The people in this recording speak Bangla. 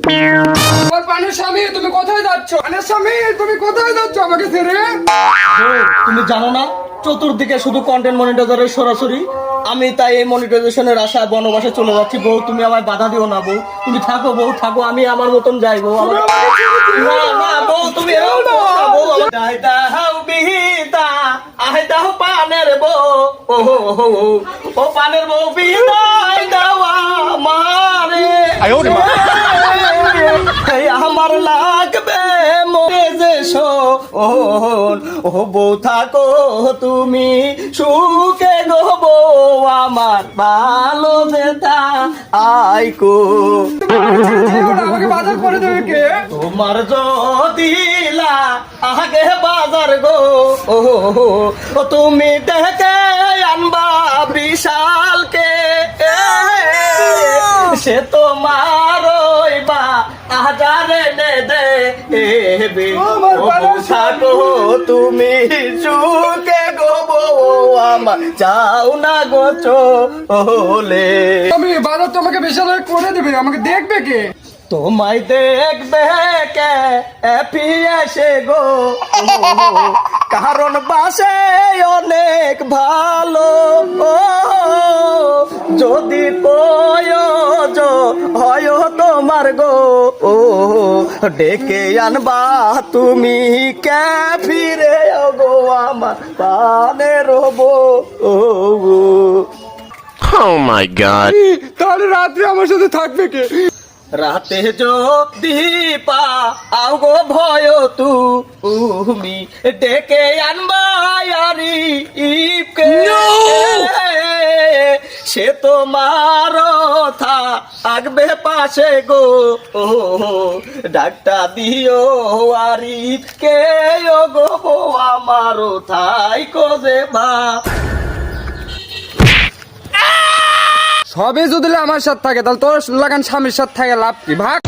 আমার পানের স্বামী তুমি কোথায় যাচ্ছ? পানের স্বামী তুমি কোথায় যাচ্ছ আমাকে ছেড়ে? তুমি জানো না চতুর্দিকে শুধু কন্টেন্ট মনিটাইজারের সরাসরি, আমি তাই এই মনিটাইজেশনের আশায় বনবাসে চলে যাচ্ছি। বউ তুমি আমায় বাধা দিও না বউ, তুমি থাকো বউ থাকো, আমি আমার মতন যাই বউ। না না বউ তুমি এরকম করো না, বউ আমার দাই দাও বিহিতা আই দাও পানের বউ, ও পানের বউ বিদায় দাও আমারে, এই আমার লাগবে মরে যে শোন, ও বউ থাকো তুমি সুখে গো বউ আমার ভালো যেতা আইকো। আমাকে বাজার করে দেবে কে? তোমার যদিলা আগে বাজার গো, ও তুমি দেখে আনবা বিশালকে, সে তোমার বা আজারে নে দে থাকো তুমি সুখে গো বউ আমার যাও না গো চলে। আমি বাজার তোমাকে বিশাল করে দেবে, আমাকে দেখবে কে? তোমায় দেখবে কে এসে গো, কারণ বাসে অনেক ভালো, যদি প্রয়োজন হয় তোমার গো, ডেকে আনবা তুমি কে ফিরে গো আমার পানের বউ। Oh my god. তাহলে রাত্রে আমার সাথে থাকবে কে? রাতে যদি পাও গো ভয় তুমি ডেকে আনবা আরিফকে, সে তোমার থাকবে পাশে গো, ডাক্তার দিও আরিফকে গো আমারও থাইকো যে ভা। সবে যদি আমার সাথে থাকে তাহলে তোর লাগান স্বামীর সাথে থাকে লাভ কি? ভাগ।